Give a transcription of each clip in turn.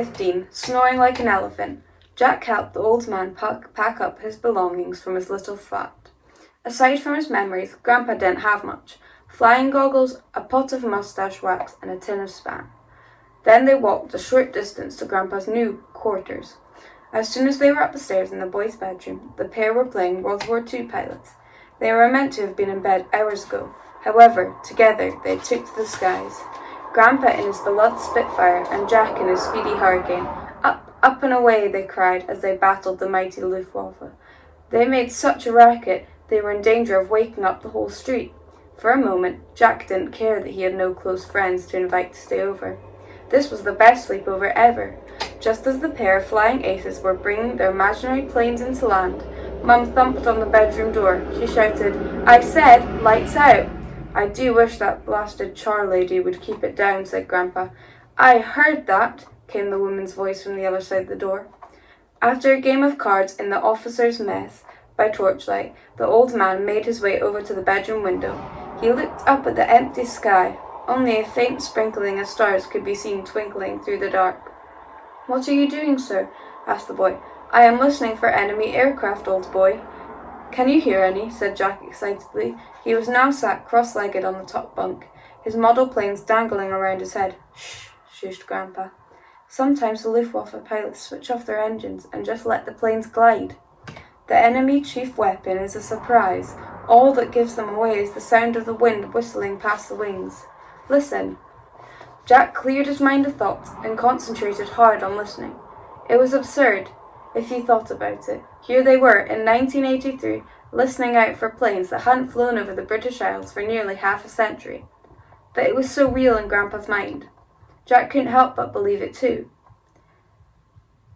15, snoring like an elephant, Jack helped the old man pack up his belongings from his little flat. Aside from his memories, Grandpa didn't have much. Flying goggles, a pot of moustache wax, and a tin of Spam. Then they walked a short distance to Grandpa's new quarters. As soon as they were up the stairs in the boys' bedroom, the pair were playing World War II pilots. They were meant to have been in bed hours ago. However, together they took to the skies. Grandpa in his beloved Spitfire and Jack in his speedy Hurricane. Up and away, they cried as they battled the mighty Luftwaffe. They made such a racket, they were in danger of waking up the whole street. For a moment, Jack didn't care that he had no close friends to invite to stay over. This was the best sleepover ever. Just as the pair of flying aces were bringing their imaginary planes into land, Mum thumped on the bedroom door. She shouted, "I said, lights out!" "I do wish that blasted char lady would keep it down," said Grandpa. "I heard that," came the woman's voice from the other side of the door. After a game of cards in the officers' mess by torchlight, the old man made his way over to the bedroom window. He looked up at the empty sky. Only a faint sprinkling of stars could be seen twinkling through the dark. "What are you doing, sir?" asked the boy. "I am listening for enemy aircraft, old boy." "Can you hear any?" said Jack excitedly. He was now sat cross-legged on the top bunk, his model planes dangling around his head. "Shh," shushed Grandpa. "Sometimes the Luftwaffe pilots switch off their engines and just let the planes glide. The enemy chief weapon is a surprise. All that gives them away is the sound of the wind whistling past the wings. Listen." Jack cleared his mind of thought and concentrated hard on listening. It was absurd, if he thought about it. Here they were, in 1983, listening out for planes that hadn't flown over the British Isles for nearly half a century. But it was so real in Grandpa's mind. Jack couldn't help but believe it too.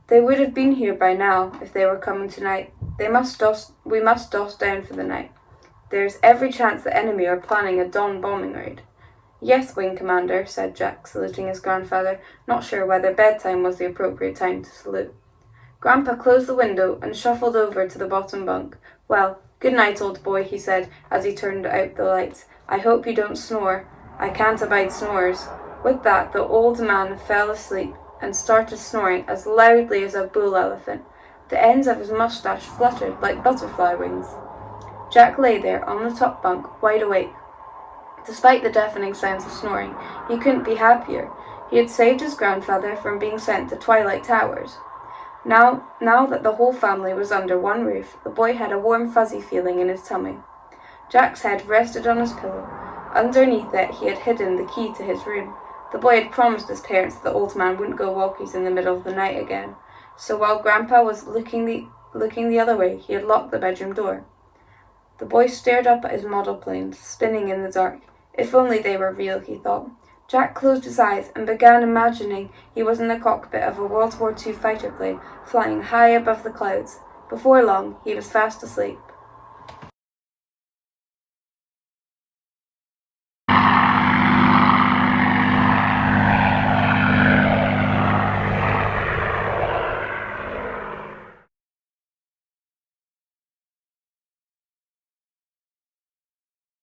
They would have been here by now if they were coming tonight. We must doss down for the night. There's every chance the enemy are planning a dawn bombing raid. "Yes, Wing Commander," said Jack, saluting his grandfather, not sure whether bedtime was the appropriate time to salute. Grandpa closed the window and shuffled over to the bottom bunk. "Well, good night, old boy," he said as he turned out the lights. "I hope you don't snore. I can't abide snores." With that, the old man fell asleep and started snoring as loudly as a bull elephant. The ends of his moustache fluttered like butterfly wings. Jack lay there on the top bunk, wide awake. Despite the deafening sounds of snoring, he couldn't be happier. He had saved his grandfather from being sent to Twilight Towers. Now that the whole family was under one roof, the boy had a warm fuzzy feeling in his tummy. Jack's head rested on his pillow. Underneath it, he had hidden the key to his room. The boy had promised his parents that the old man wouldn't go walkies in the middle of the night again. So while Grandpa was looking the other way, he had locked the bedroom door. The boy stared up at his model planes, spinning in the dark. If only they were real, he thought. Jack closed his eyes and began imagining he was in the cockpit of a World War II fighter plane, flying high above the clouds. Before long, he was fast asleep.